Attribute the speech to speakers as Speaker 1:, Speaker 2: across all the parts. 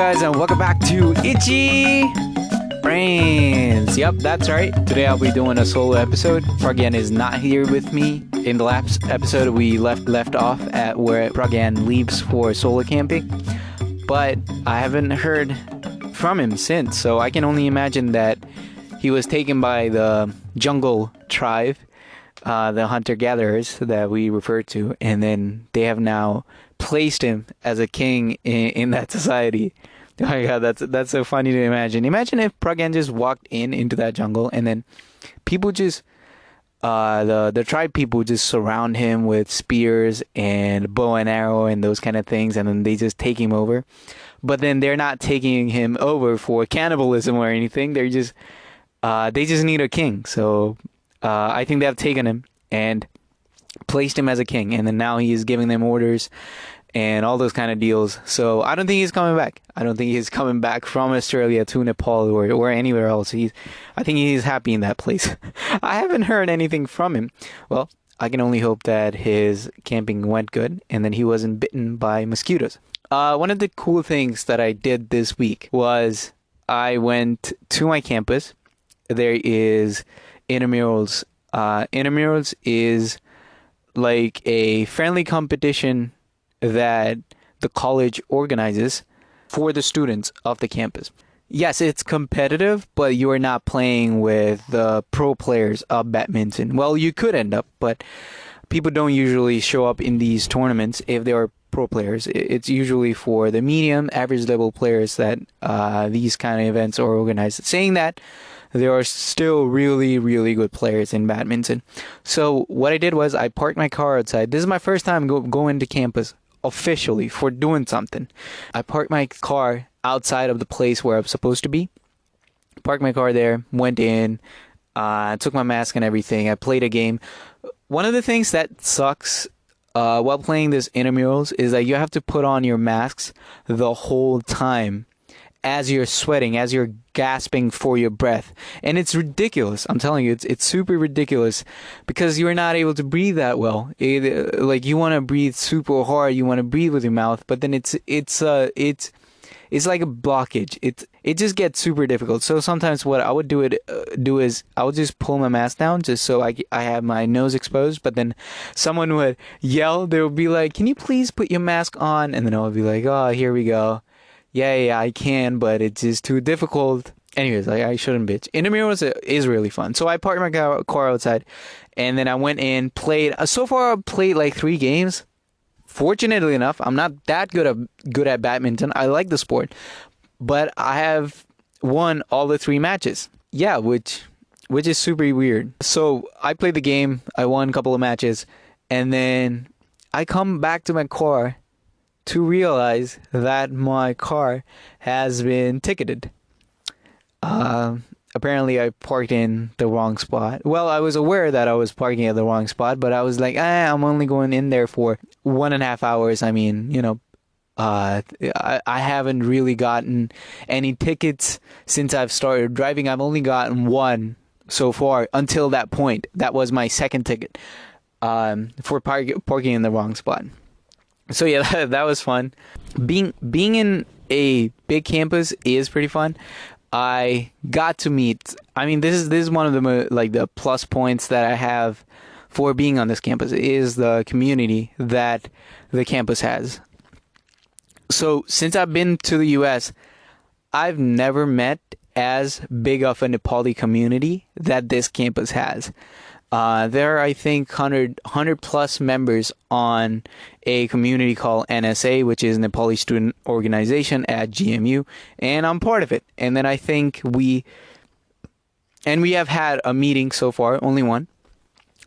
Speaker 1: guys, and welcome back to Itchy Brains. Yep, that's right. Today I'll be doing a solo episode. Pragyan is not here with me. In the last episode, we left off at where Pragyan leaves for solo camping, but I haven't heard from him since, so I can only imagine that he was taken by the jungle tribe, the hunter-gatherers that we refer to, and then they have now placed him as a king in that society. Oh my god, that's so funny to imagine. Imagine if Pragyan just walked into that jungle and then people just the tribe people just surround him with spears and bow and arrow and those kind of things, and then they just take him over. But then they're not taking him over for cannibalism or anything. They just need a king. So I think they've taken him and placed him as a king, and then now he is giving them orders and all those kind of deals. So I don't think he's coming back. I don't think he's coming back from Australia to Nepal or anywhere else. I think he's happy in that place. I haven't heard anything from him. Well, I can only hope that his camping went good and that he wasn't bitten by mosquitoes. One of the cool things that I did this week was I went to my campus. There is intramurals. Intramurals is like a friendly competition that the college organizes for the students of the campus. Yes, it's competitive, but you are not playing with the pro players of badminton. Well, you could end up, but people don't usually show up in these tournaments if they are pro players. It's usually for the medium, average level players that these kind of events are organized. Saying that, there are still really, really good players in badminton. So what I did was I parked my car outside. This is my first time going to campus officially for doing something. I parked my car outside of the place where I'm supposed to be. Parked my car there, went in, took my mask and everything. I played a game. One of the things that sucks while playing this intramurals is that you have to put on your masks the whole time as you're sweating, as you're gasping for your breath. And it's ridiculous. I'm telling you, it's super ridiculous because you're not able to breathe that well. Like you want to breathe super hard, you want to breathe with your mouth, but then it's like a blockage. It just gets super difficult. So sometimes what I would do is I would just pull my mask down just so I have my nose exposed. But then someone would yell. They would be like, "Can you please put your mask on?" And then I would be like, "Oh, here we go. Yeah, I can, but it's just too difficult." Anyways, I shouldn't bitch. Intramurals is really fun. So I parked my car outside, and then I went in, played. So far, I've played like 3 games. Fortunately enough, I'm not that good at badminton. I like the sport, but I have won all the 3 matches. Yeah, which is super weird. So I played the game. I won a couple of matches, and then I come back to my car to realize that my car has been ticketed. Apparently I parked in the wrong spot. Well, I was aware that I was parking at the wrong spot, but I was like, I'm only going in there for 1.5 hours. I mean, I haven't really gotten any tickets since I've started driving. I've only gotten 1 so far until that point. That was my second ticket for parking in the wrong spot. So yeah, that was fun. Being in a big campus is pretty fun. I got to meet. I mean, this is one of the plus points that I have for being on this campus is the community that the campus has. So since I've been to the U.S., I've never met as big of a Nepali community that this campus has. There are, I think, 100 plus members on a community called NSA, which is Nepali Student Organization at GMU, and I'm part of it. And then I think we have had a meeting so far, only one,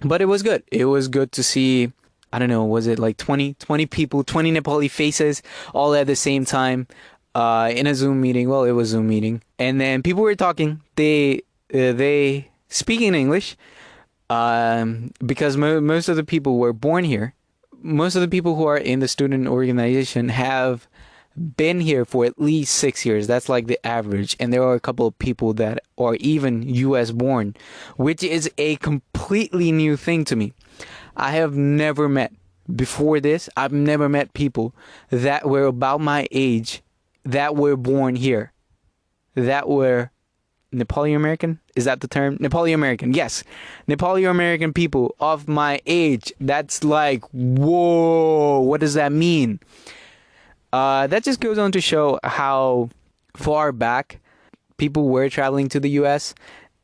Speaker 1: but it was good. It was good to see, I don't know, was it like 20 people, 20 Nepali faces all at the same time in a Zoom meeting? Well, it was Zoom meeting. And then people were talking. They speak in English. Because most of the people were born here. Most of the people who are in the student organization have been here for at least 6 years. That's like the average. And there are a couple of people that are even US born, which is a completely new thing to me. I have never met, before this, I've never met people that were about my age that were born here, that were Nepali American. Is that the term? Nepali American. Yes. Nepali American people of my age. That's like, whoa, what does that mean? That just goes on to show how far back people were traveling to the US.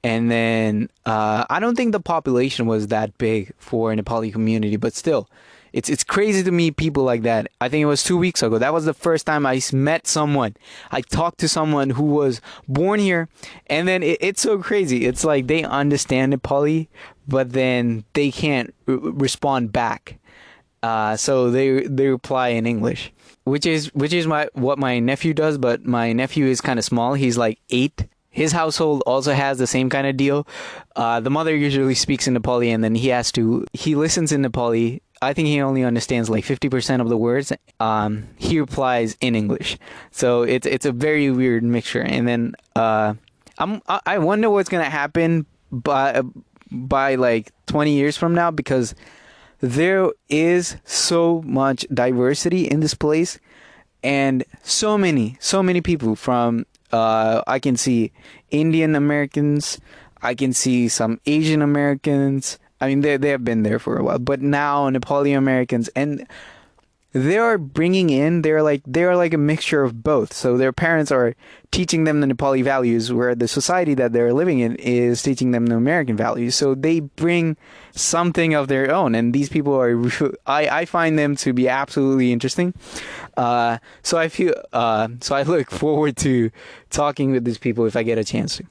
Speaker 1: And then I don't think the population was that big for a Nepali community, but still, it's crazy to meet people like that. I think it was 2 weeks ago. That was the first time I met someone. I talked to someone who was born here, and then it's so crazy. It's like they understand Nepali, but then they can't respond back. So they reply in English, which is what my nephew does. But my nephew is kind of small. He's like 8. His household also has the same kind of deal. The mother usually speaks in Nepali, and then he listens in Nepali. I think he only understands like 50% of the words. He replies in English. So it's a very weird mixture. And then I wonder what's gonna happen by like 20 years from now, because there is so much diversity in this place, and so many people from I can see Indian Americans, I can see some Asian Americans. I mean, they have been there for a while, but now Nepali Americans, and they're like a mixture of both. So their parents are teaching them the Nepali values, where the society that they're living in is teaching them the American values. So they bring something of their own, and these people are I find them to be absolutely interesting. So I look forward to talking with these people if I get a chance to.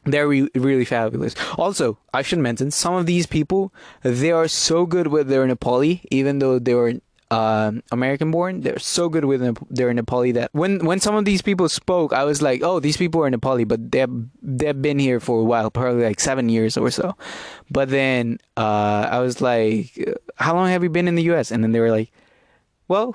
Speaker 1: They're really fabulous. Also, I should mention, some of these people, they are so good with their Nepali, even though they were American born. They're so good with their Nepali that when some of these people spoke, I was like, oh, these people are Nepali, but they've been here for a while, probably like 7 years or so. But then I was like, how long have you been in the US? And then they were like, well,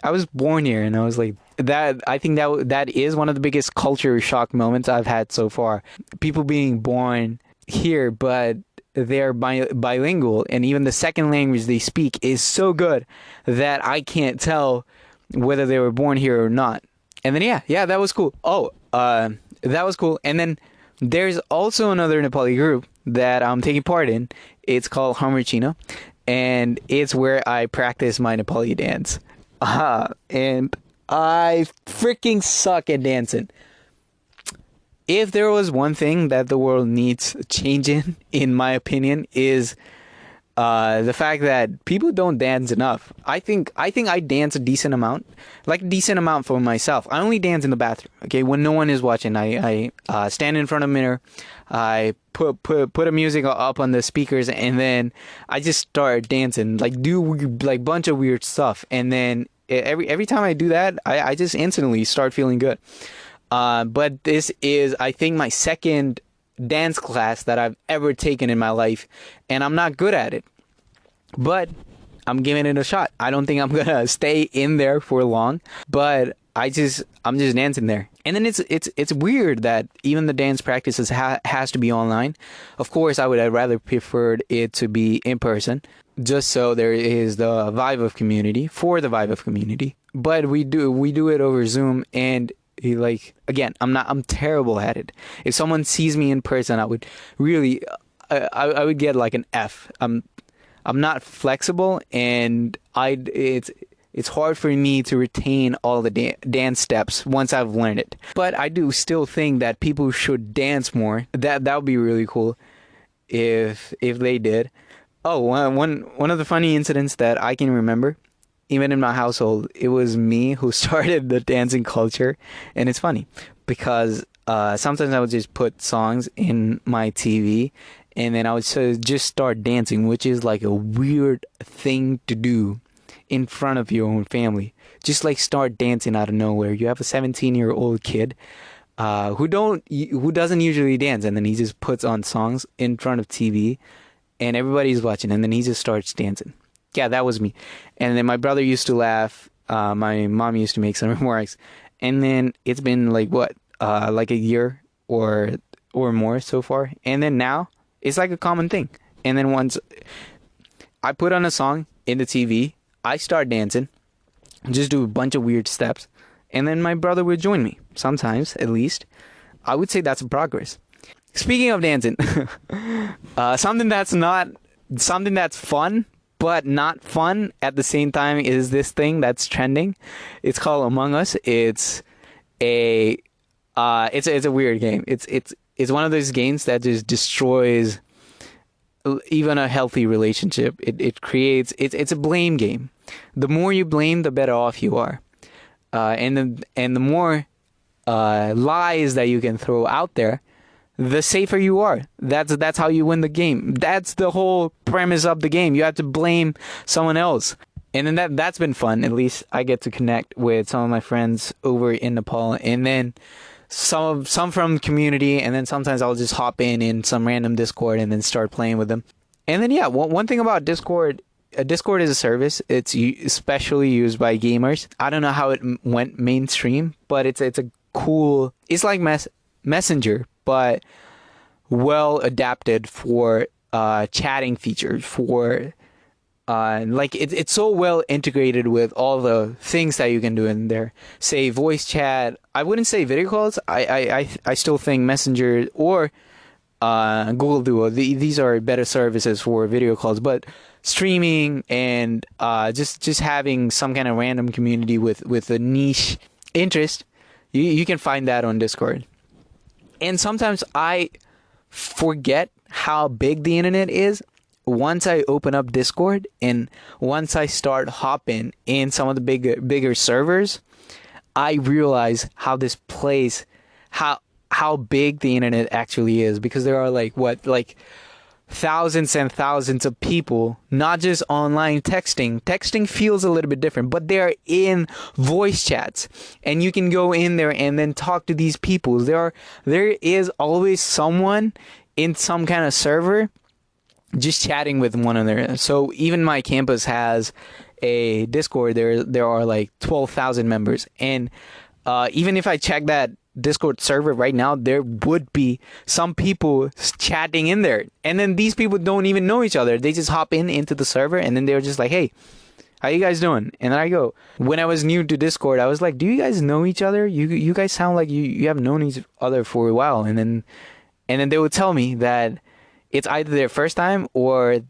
Speaker 1: I was born here. And I was like, I think that is one of the biggest culture shock moments I've had so far. People being born here, but they're bilingual, and even the second language they speak is so good that I can't tell whether they were born here or not. And then yeah, that was cool. That was cool. And then there's also another Nepali group that I'm taking part in. It's called Hamarchina, and it's where I practice my Nepali dance. And I freaking suck at dancing. If there was one thing that the world needs change in my opinion, is the fact that people don't dance enough. I think I dance a decent amount, like a decent amount for myself. I only dance in the bathroom. Okay, when no one is watching, I stand in front of a mirror. I put a music up on the speakers, and then I just start dancing, like do like bunch of weird stuff. And then every time I do that, I just instantly start feeling good. But this is, I think, my second dance class that I've ever taken in my life, and I'm not good at it, but I'm giving it a shot. I don't think I'm gonna stay in there for long, but I'm just dancing there. And then it's weird that even the dance practices has to be online. Of course, I would have rather preferred it to be in person, just so there is the vibe of community, but we do it over Zoom. And like, again, I'm terrible at it. If someone sees me in person, I would really I would get like an F. I'm not flexible, and it's hard for me to retain all the dance steps once I've learned it. But I do still think that people should dance more. That would be really cool if they did. Oh, one of the funny incidents that I can remember, even in my household, it was me who started the dancing culture. And it's funny because sometimes I would just put songs in my TV, and then I would just start dancing, which is like a weird thing to do in front of your own family. Just like start dancing out of nowhere. You have a 17-year-old kid who doesn't usually dance, and then he just puts on songs in front of TV, and everybody's watching, and then he just starts dancing. Yeah, that was me. And then my brother used to laugh. My mom used to make some remarks. And then it's been like like a year or more so far. And then now it's like a common thing. And then once I put on a song in the TV, I start dancing, just do a bunch of weird steps, and then my brother would join me, sometimes at least. I would say that's progress. Speaking of dancing, something that's fun, but not fun at the same time is this thing that's trending. It's called Among Us. It's a weird game. It's one of those games that just destroys even a healthy relationship. It's a blame game. The more you blame, the better off you are. And the more lies that you can throw out there, the safer you are. That's how you win the game. That's the whole premise of the game. You have to blame someone else. And then that's been fun. At least I get to connect with some of my friends over in Nepal, and then some from community, and then sometimes I'll just hop in some random Discord and then start playing with them. And then one thing about Discord, Discord is a service. It's especially used by gamers. I don't know how it went mainstream, but it's a cool. It's like Messenger, but well adapted for chatting features. For it's so well integrated with all the things that you can do in there. Say voice chat. I wouldn't say video calls. I still think Messenger or Google Duo. These are better services for video calls, but streaming and just having some kind of random community with a niche interest, you can find that on Discord. And sometimes I forget how big the internet is once I open up Discord, and once I start hopping in some of the bigger servers. I realize how this place, how big the internet actually is, because there are like thousands and thousands of people, not just online texting. Texting feels a little bit different, but they're in voice chats, and you can go in there and then talk to these people. There is always someone in some kind of server just chatting with one another. So even my campus has a Discord. There are like 12,000 members, and even if I check that Discord server right now, there would be some people chatting in there, and then these people don't even know each other. They just hop into the server, and then they're just like, "Hey, how you guys doing?" And then I go, when I was new to Discord, I was like, "Do you guys know each other? You guys sound like you have known each other for a while." And then they would tell me that it's either their first time or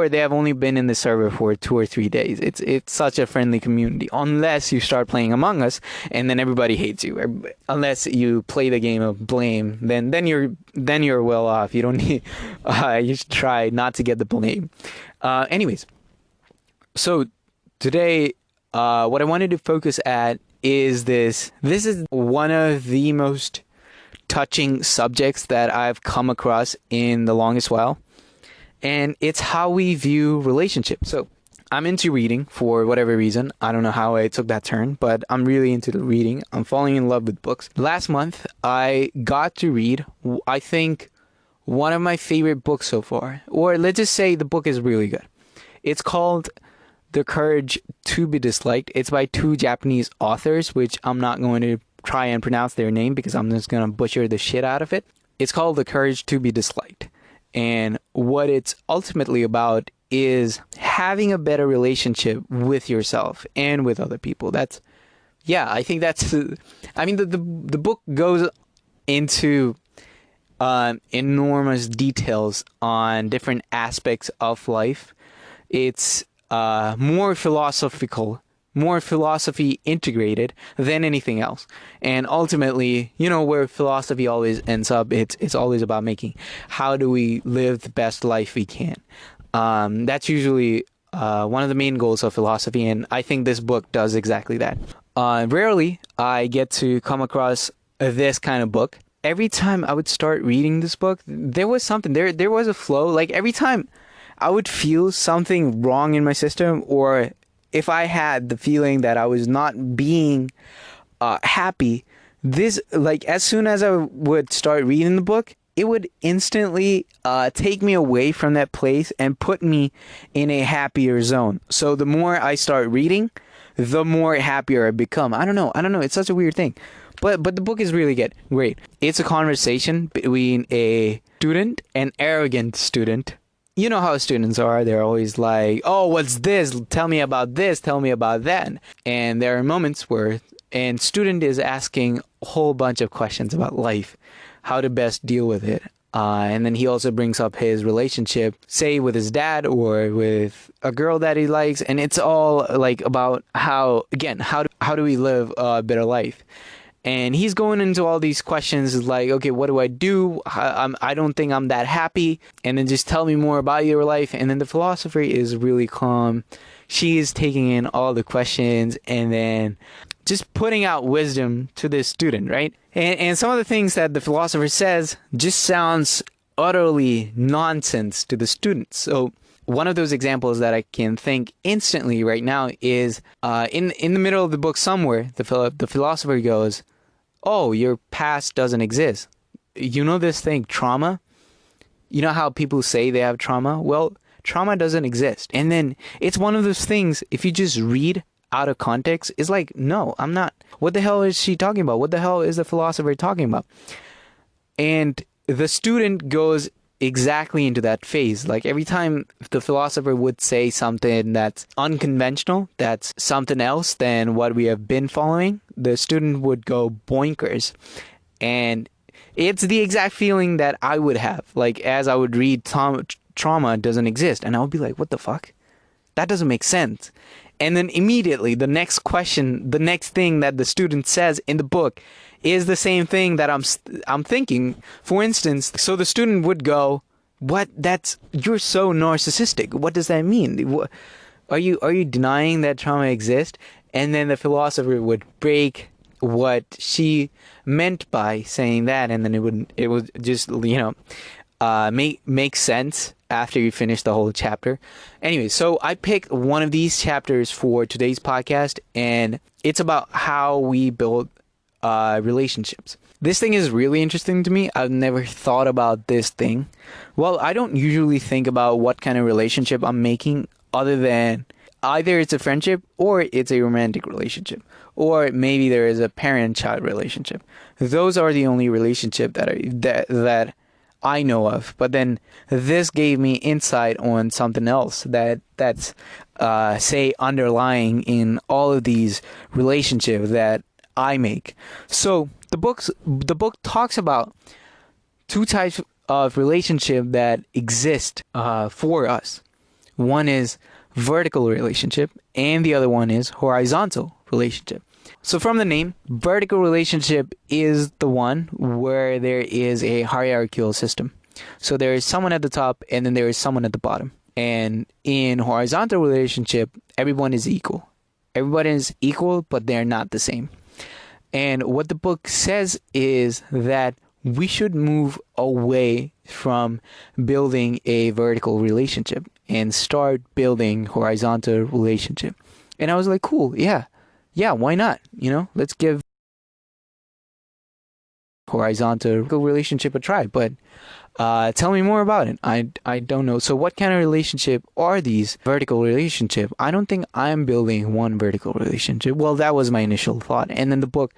Speaker 1: they have only been in the server for 2 or 3 days. It's such a friendly community, unless you start playing Among Us, and then everybody hates you. Unless you play the game of blame, then you're well off. You don't need. You should try not to get the blame. Anyways, so today, what I wanted to focus at is this. This is one of the most touching subjects that I've come across in the longest while. And it's how we view relationships. So I'm into reading for whatever reason. I don't know how I took that turn, but I'm really into reading. I'm falling in love with books. Last month, I got to read, I think, one of my favorite books so far. Or let's just say the book is really good. It's called The Courage to Be Disliked. It's by 2 Japanese authors, which I'm not going to try and pronounce their name because I'm just going to butcher the shit out of it. It's called The Courage to Be Disliked. And what it's ultimately about is having a better relationship with yourself and with other people. I think that's, I mean, the book goes into enormous details on different aspects of life. It's more philosophy integrated than anything else. And ultimately, where philosophy always ends up, it's always about how do we live the best life we can. That's usually one of the main goals of philosophy, and I think this book does exactly that. Rarely I get to come across this kind of book. Every time I would start reading this book, there was something, there was a flow. Like every time I would feel something wrong in my system, or if I had the feeling that I was not being happy, as soon as I would start reading the book, it would instantly take me away from that place and put me in a happier zone. So the more I start reading, the more happier I become. I don't know. It's such a weird thing. But the book is really good. Great. It's a conversation between a student, an arrogant student, you know how students are. They're always like, oh, what's this? Tell me about this. Tell me about that. And there are moments where and student is asking a whole bunch of questions about life, how to best deal with it. And then he also brings up his relationship, say with his dad or with a girl that he likes. And it's all like about how, again, how do we live a better life? And he's going into all these questions like, okay, what do I do? I don't think I'm that happy. And then just tell me more about your life. And then the philosopher is really calm. She is taking in all the questions and then just putting out wisdom to this student, right? And some of the things that the philosopher says just sounds utterly nonsense to the student. So one of those examples that I can think instantly right now is in the middle of the book somewhere, the philosopher goes, oh, your past doesn't exist. You know this thing, trauma? You know how people say they have trauma? Well, trauma doesn't exist. And then it's one of those things, if you just read out of context, it's like, no, I'm not. What the hell is she talking about? What the hell is the philosopher talking about? And the student goes exactly into that phase. Like every time the philosopher would say something that's unconventional, that's something else than what we have been following, the student would go boinkers. And it's the exact feeling that I would have, like as I would read trauma doesn't exist, and I would be like, what the fuck? That doesn't make sense. And then immediately the next question, the next thing that the student says in the book is the same thing that I'm thinking. For instance, so the student would go, "What? You're so narcissistic. What does that mean? Are you denying that trauma exists?" And then the philosopher would break what she meant by saying that, and then it would just make sense after you finish the whole chapter. Anyway, so I picked one of these chapters for today's podcast, and it's about how we build relationships. This thing is really interesting to me. I've never thought about this thing. Well, I don't usually think about what kind of relationship I'm making other than either it's a friendship or it's a romantic relationship, or maybe there is a parent-child relationship. Those are the only relationship that I know of. But then this gave me insight on something else that's say underlying in all of these relationships that I make. So the book talks about two types of relationship that exist for us. One is vertical relationship, and the other one is horizontal relationship. So from the name, vertical relationship is the one where there is a hierarchical system. So there is someone at the top and then there is someone at the bottom. And in horizontal relationship, everyone is equal. Everybody is equal, but they're not the same. And what the book says is that we should move away from building a vertical relationship and start building horizontal relationship. And I was like, cool, yeah, why not? Let's give horizontal relationship a try. But tell me more about it. I don't know. So what kind of relationship are these vertical relationship? I don't think I'm building one vertical relationship. Well, that was my initial thought. And then the book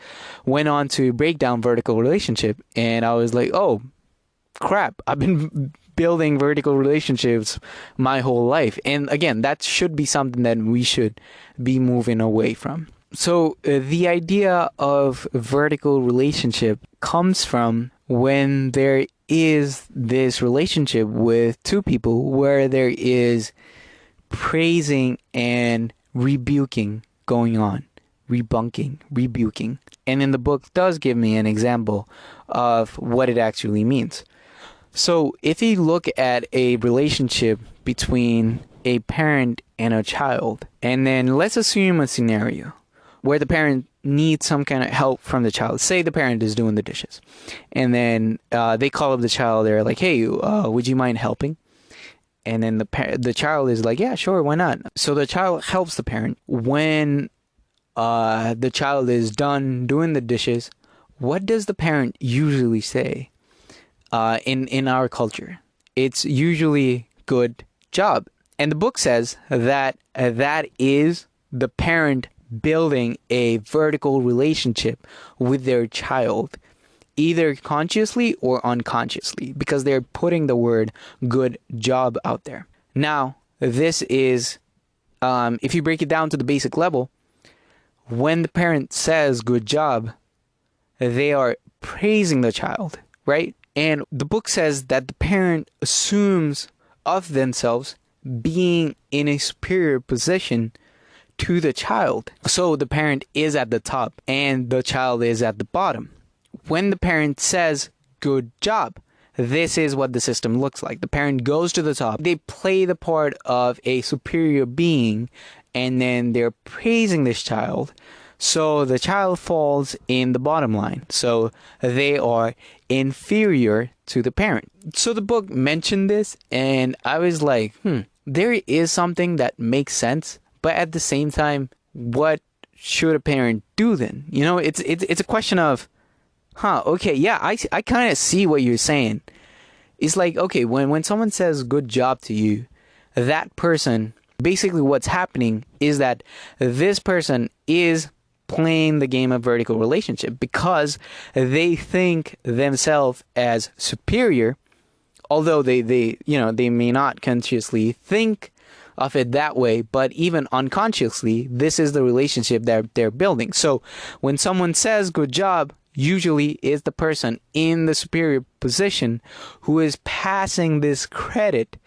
Speaker 1: went on to break down vertical relationship. And I was like, oh, crap. I've been building vertical relationships my whole life. And again, that should be something that we should be moving away from. So the idea of vertical relationship comes from when there is this relationship with two people where there is praising and rebuking going on. Rebuking. And then the book does give me an example of what it actually means. So if you look at a relationship between a parent and a child, and then let's assume a scenario where the parent needs some kind of help from the child. Say the parent is doing the dishes, and then they call up the child. They're like, "Hey, would you mind helping?" And then the child is like, "Yeah, sure, why not?" So the child helps the parent. When the child is done doing the dishes, what does the parent usually say? In our culture, it's usually "good job," and the book says that that is the parent building a vertical relationship with their child. either consciously or unconsciously, because they're putting the word good job out there. Now, this is, if you break it down to the basic level, when the parent says good job, they are praising the child, right? And the book says that the parent assumes of themselves being in a superior position to the child. So the parent is at the top and the child is at the bottom. When the parent says good job, this is what the system looks like. The parent goes to the top. They play the part of a superior being, and then they're praising this child. So the child falls in the bottom line. So they are inferior to the parent. So the book mentioned this, and I was like, there is something that makes sense. But at the same time, what should a parent do then? You know, it's a question of, okay, yeah, I kind of see what you're saying. It's like, okay, when someone says good job to you, that person, basically what's happening is that this person is playing the game of vertical relationship because they think themselves as superior, although they may not consciously think of it that way, but even unconsciously, this is the relationship that they're building. So when someone says good job, usually is the person in the superior position who is passing this credit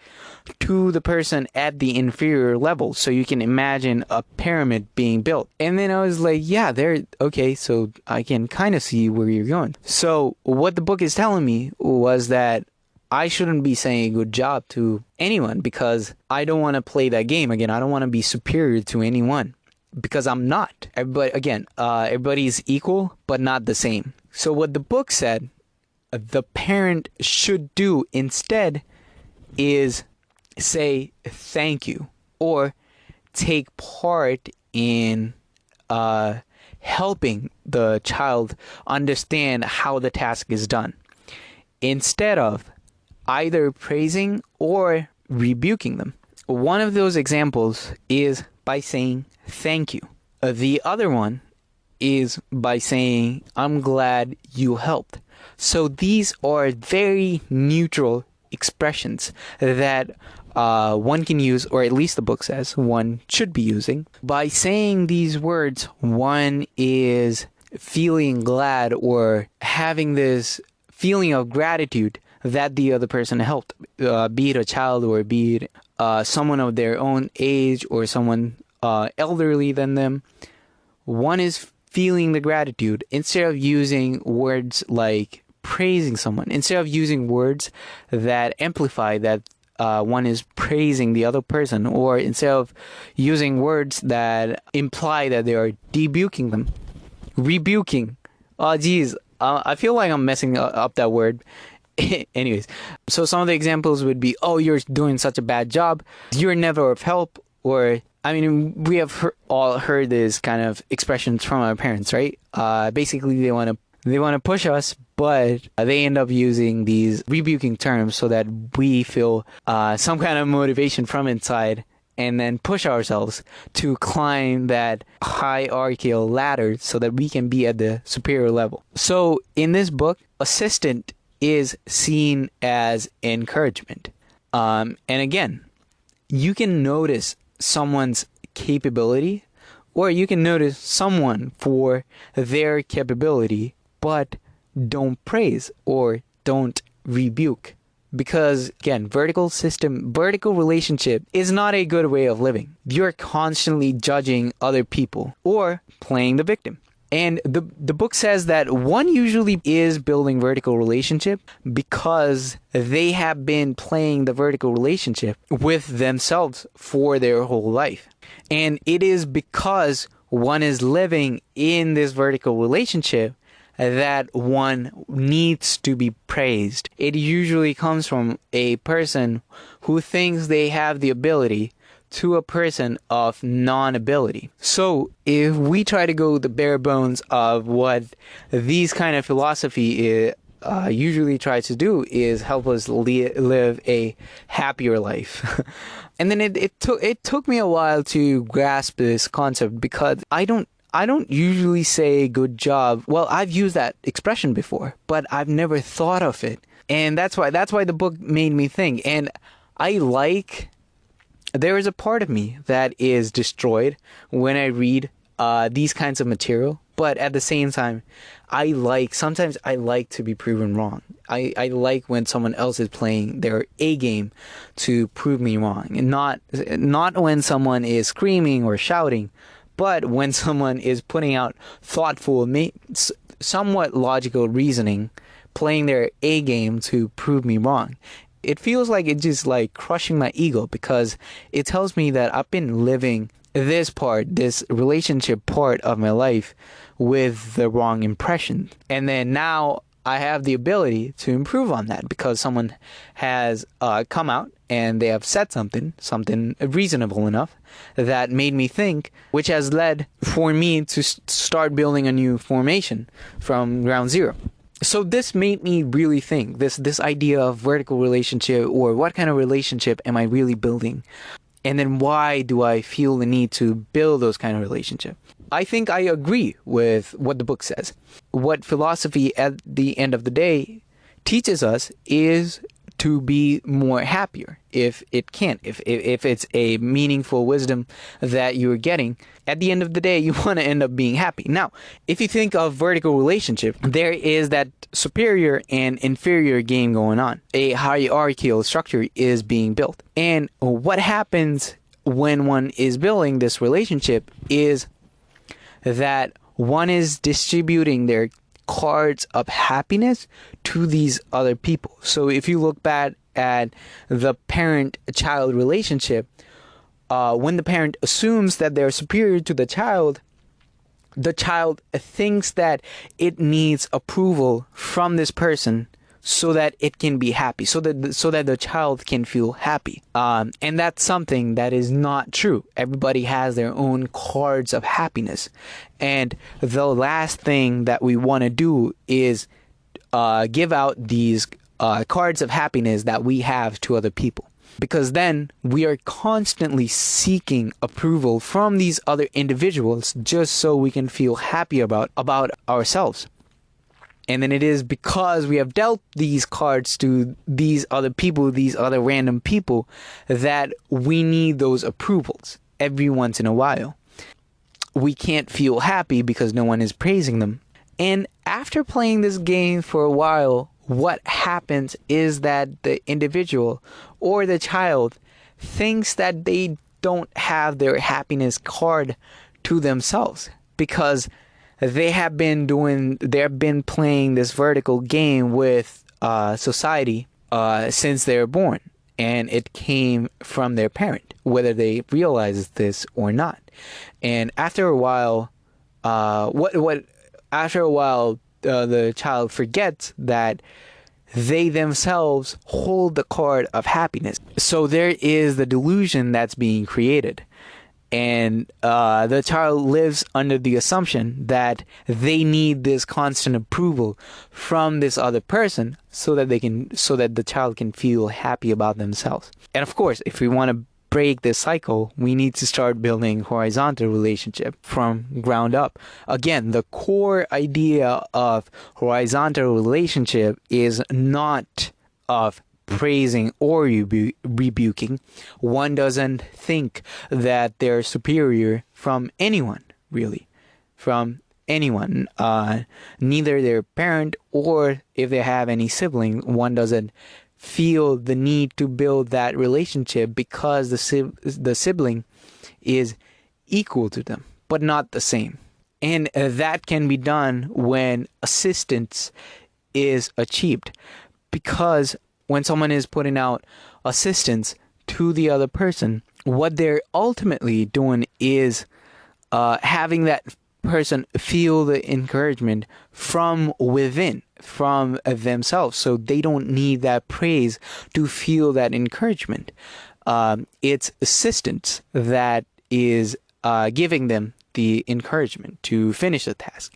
Speaker 1: to the person at the inferior level. So you can imagine a pyramid being built. And then I was like, yeah, okay, so I can kind of see where you're going. So what the book is telling me was that I shouldn't be saying good job to anyone because I don't want to play that game again. I don't want to be superior to anyone because I'm not. But again, everybody's equal, but not the same. So what the book said the parent should do instead is say thank you or take part in helping the child understand how the task is done, instead of either praising or rebuking them. One of those examples is by saying thank you. The other one is by saying, I'm glad you helped. So these are very neutral expressions that one can use, or at least the book says one should be using. By saying these words, one is feeling glad or having this feeling of gratitude that the other person helped, be it a child or be it someone of their own age or someone elderly than them. One is feeling the gratitude instead of using words like praising someone, instead of using words that amplify that one is praising the other person, or instead of using words that imply that they are rebuking them. Rebuking. Oh, geez. I feel like I'm messing up that word. Anyways, so some of the examples would be, oh, you're doing such a bad job. You're never of help. Or, I mean, we have all heard this kind of expressions from our parents, right? Basically, they want to push us, but they end up using these rebuking terms so that we feel some kind of motivation from inside and then push ourselves to climb that hierarchical ladder so that we can be at the superior level. So in this book, assistant is seen as encouragement. And again, you can notice someone's capability, or you can notice someone for their capability, but don't praise or don't rebuke. Because again, vertical relationship is not a good way of living. You're constantly judging other people or playing the victim. And the book says that one usually is building vertical relationship because they have been playing the vertical relationship with themselves for their whole life. And it is because one is living in this vertical relationship that one needs to be praised. It usually comes from a person who thinks they have the ability to a person of non-ability. So if we try to go the bare bones of what these kind of philosophy usually tries to do is help us live a happier life. And then it took me a while to grasp this concept because I don't I don't usually say good job. Well, I've used that expression before, but I've never thought of it. And that's why the book made me think. And I like there is a part of me that is destroyed when I read these kinds of material. But at the same time, sometimes I like to be proven wrong. I like when someone else is playing their A game to prove me wrong. And not when someone is screaming or shouting, but when someone is putting out thoughtful, somewhat logical reasoning, playing their A game to prove me wrong. It feels like it's just like crushing my ego, because it tells me that I've been living this relationship part of my life with the wrong impression. And then now I have the ability to improve on that, because someone has come out and they have said something reasonable enough that made me think, which has led for me to start building a new formation from ground zero. So this made me really think, this idea of vertical relationship, or what kind of relationship am I really building? And then why do I feel the need to build those kind of relationships? I think I agree with what the book says. What philosophy at the end of the day teaches us is to be more happier, if it can. If it's a meaningful wisdom that you're getting, at the end of the day, you want to end up being happy. Now, if you think of vertical relationship, there is that superior and inferior game going on. A hierarchical structure is being built. And what happens when one is building this relationship is that one is distributing their cards of happiness to these other people. So if you look back at the parent-child relationship, when the parent assumes that they're superior to the child thinks that it needs approval from this person so that it can be happy, so that the child can feel happy. And that's something that is not true. Everybody has their own cards of happiness. And the last thing that we want to do is give out these cards of happiness that we have to other people. Because then we are constantly seeking approval from these other individuals just so we can feel happy about ourselves. And then it is because we have dealt these cards to these other people, these other random people, that we need those approvals every once in a while. We can't feel happy because no one is praising them. And after playing this game for a while, what happens is that the individual or the child thinks that they don't have their happiness card to themselves, because they have been playing this vertical game with society since they were born, and it came from their parent, whether they realize this or not. And after a while, the child forgets that they themselves hold the card of happiness. So there is the delusion that's being created. And the child lives under the assumption that they need this constant approval from this other person so that the child can feel happy about themselves. And of course, if we want to break this cycle, we need to start building horizontal relationship from ground up. Again, the core idea of horizontal relationship is not of praising or rebuking. One doesn't think that they're superior from anyone, really. From anyone. Neither their parent or if they have any sibling, one doesn't feel the need to build that relationship because the sibling is equal to them, but not the same. And that can be done when assistance is achieved, because when someone is putting out assistance to the other person, what they're ultimately doing is having that person feel the encouragement from within, from themselves. So they don't need that praise to feel that encouragement. It's assistance that is giving them the encouragement to finish the task.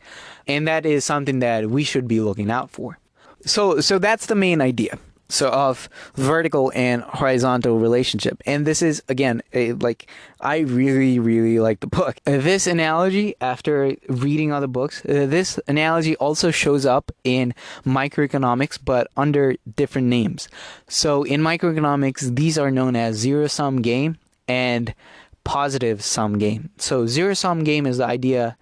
Speaker 1: And that is something that we should be looking out for. So that's the main idea. So of vertical and horizontal relationship. And this is, again, I really, really like the book. This analogy, after reading other books, this analogy also shows up in microeconomics, but under different names. So in microeconomics, these are known as zero-sum game and positive sum game. So zero-sum game is the idea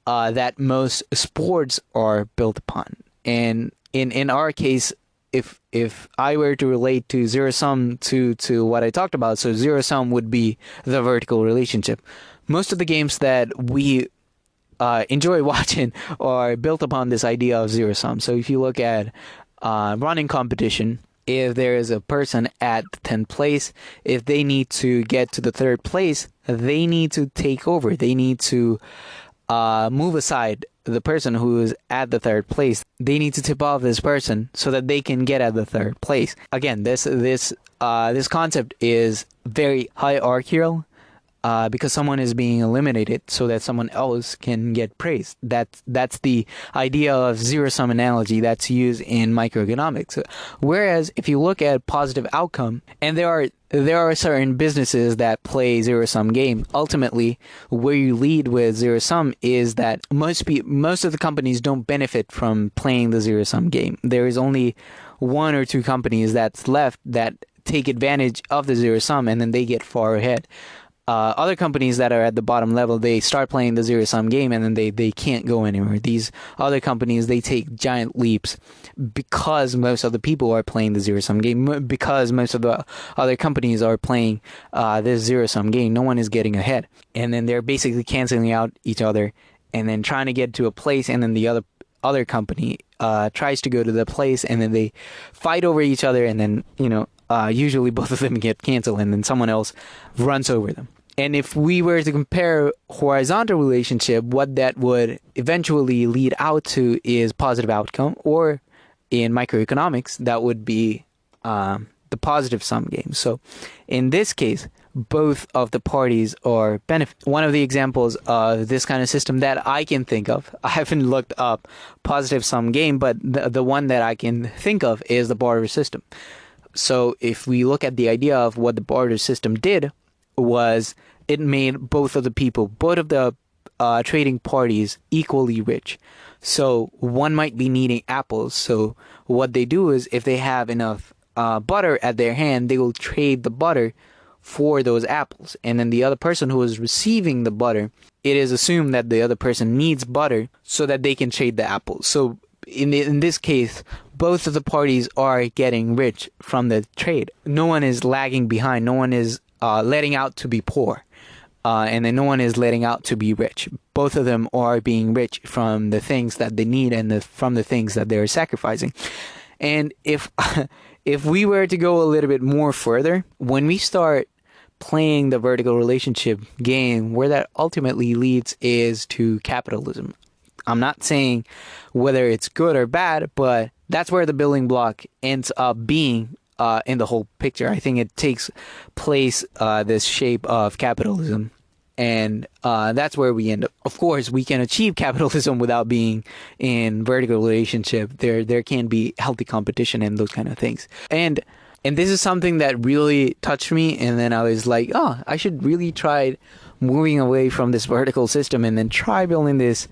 Speaker 1: that most sports are built upon. And in our case, if I were to relate to zero sum to what I talked about, so zero sum would be the vertical relationship. Most of the games that we enjoy watching are built upon this idea of zero sum. So if you look at running competition, if there is a person at 10th place, if they need to get to the 3rd place, they need to take over. They need to move aside the person who is at the 3rd place. They need to tip off this person so that they can get at the 3rd place. Again, this concept is very hierarchical because someone is being eliminated so that someone else can get praised. That's the idea of zero-sum analogy that's used in microeconomics. Whereas if you look at positive outcome, and there are certain businesses that play zero-sum game. Ultimately, where you lead with zero-sum is that most of the companies don't benefit from playing the zero-sum game. There is only 1 or 2 companies that's left that take advantage of the zero-sum, and then they get far ahead. Other companies that are at the bottom level, they start playing the zero-sum game and then they can't go anywhere. These other companies, they take giant leaps because most of the people are playing the zero-sum game, because most of the other companies are playing this zero-sum game. No one is getting ahead. And then they're basically canceling out each other and then trying to get to a place, and then the other company tries to go to the place, and then they fight over each other, and then, usually both of them get canceled, and then someone else runs over them. And if we were to compare horizontal relationship, what that would eventually lead out to is positive outcome, or in microeconomics, that would be the positive sum game. So in this case, both of the parties are benefit. One of the examples of this kind of system that I can think of, I haven't looked up positive sum game, but the one that I can think of is the barter system. So if we look at the idea of what the barter system did, was it made both of the trading parties equally rich. So one might be needing apples. So what they do is, if they have enough butter at their hand, they will trade the butter for those apples. And then the other person who is receiving the butter, it is assumed that the other person needs butter so that they can trade the apples. So in this case, both of the parties are getting rich from the trade. No one is lagging behind. No one is letting out to be poor. And then no one is letting out to be rich. Both of them are being rich from the things that they need and from the things that they're sacrificing. And if we were to go a little bit more further, when we start playing the vertical relationship game, where that ultimately leads is to capitalism. I'm not saying whether it's good or bad, but that's where the building block ends up being in the whole picture. I think it takes place this shape of capitalism, and that's where we end up. Of course, we can achieve capitalism without being in vertical relationship. There can be healthy competition and those kind of things. And this is something that really touched me, and then I was like, I should really try moving away from this vertical system and then try building this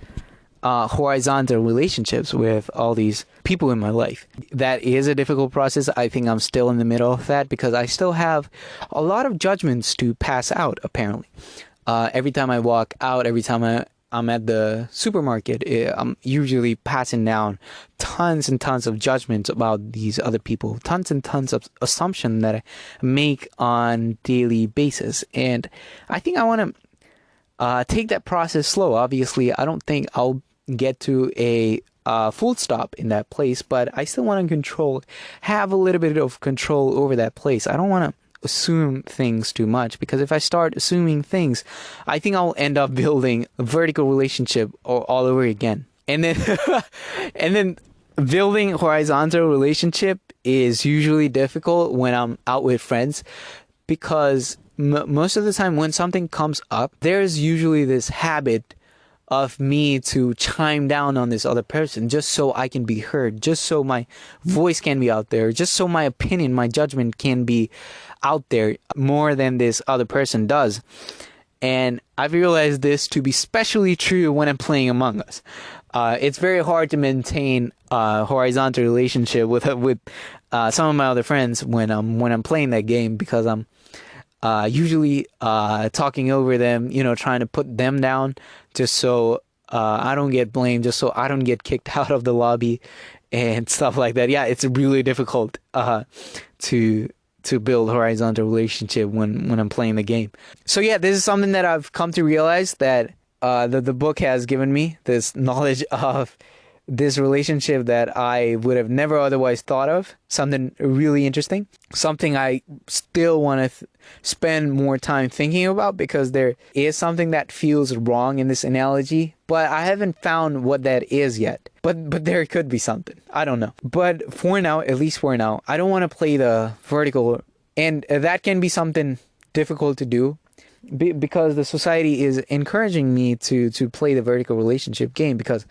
Speaker 1: horizontal relationships with all these people in my life. That is a difficult process. I think I'm still in the middle of that because I still have a lot of judgments to pass out, apparently. Every time I walk out, every time I'm at the supermarket, I'm usually passing down tons and tons of judgments about these other people, tons and tons of assumptions that I make on daily basis. And I think I want to take that process slow. Obviously, I don't think I'll get to a full stop in that place, but I still want to have a little bit of control over that place. I don't want to assume things too much, because if I start assuming things, I think I'll end up building a vertical relationship all over again. And then building horizontal relationship is usually difficult when I'm out with friends, because most of the time when something comes up, there's usually this habit of me to chime down on this other person just so I can be heard, just so my voice can be out there, just so my opinion, my judgment can be out there more than this other person does. And I've realized this to be especially true when I'm playing Among Us. It's very hard to maintain a horizontal relationship with some of my other friends when I'm playing that game, because I'm usually talking over them, trying to put them down just so I don't get blamed, just so I don't get kicked out of the lobby and stuff like that. Yeah, it's really difficult to build horizontal relationship when I'm playing the game. So yeah, this is something that I've come to realize, that the book has given me this knowledge of this relationship that I would have never otherwise thought of. Something really interesting. Something I still want to spend more time thinking about, because there is something that feels wrong in this analogy, but I haven't found what that is yet. But there could be something. I don't know. But for now, at least for now, I don't want to play the vertical, and that can be something difficult to do. Because the society is encouraging me to play the vertical relationship game, because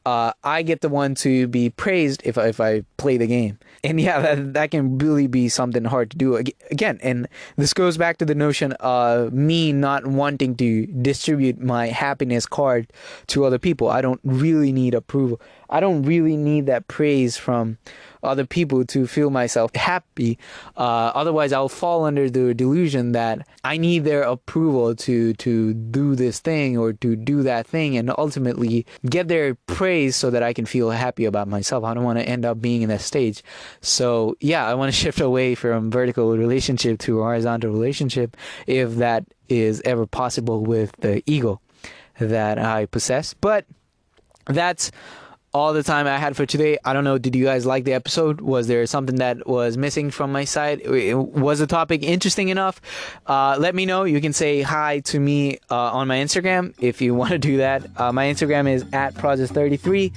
Speaker 1: I get the one to be praised if I play the game. And yeah, that can really be something hard to do again. And this goes back to the notion of me not wanting to distribute my happiness card to other people. I don't really need approval. I don't really need that praise from other people to feel myself happy. Otherwise, I'll fall under the delusion that I need their approval to do this thing or to do that thing, and ultimately get their praise so that I can feel happy about myself. I don't want to end up being in that stage. So yeah, I want to shift away from vertical relationship to horizontal relationship, if that is ever possible with the ego that I possess. But that's all the time I had for today. I don't know, did you guys like the episode? Was there something that was missing from my side? Was the topic interesting enough? Let me know. You can say hi to me on my Instagram if you want to do that. My Instagram is @process33.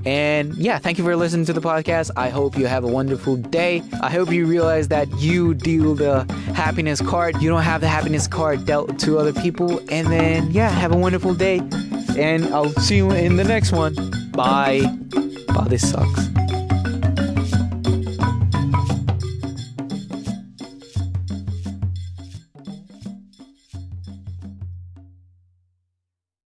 Speaker 1: And yeah, thank you for listening to the podcast. I hope you have a wonderful day. I hope you realize that you deal the happiness card. You don't have the happiness card dealt to other people. And then yeah, have a wonderful day. And I'll see you in the next one. Bye. Wow, this sucks.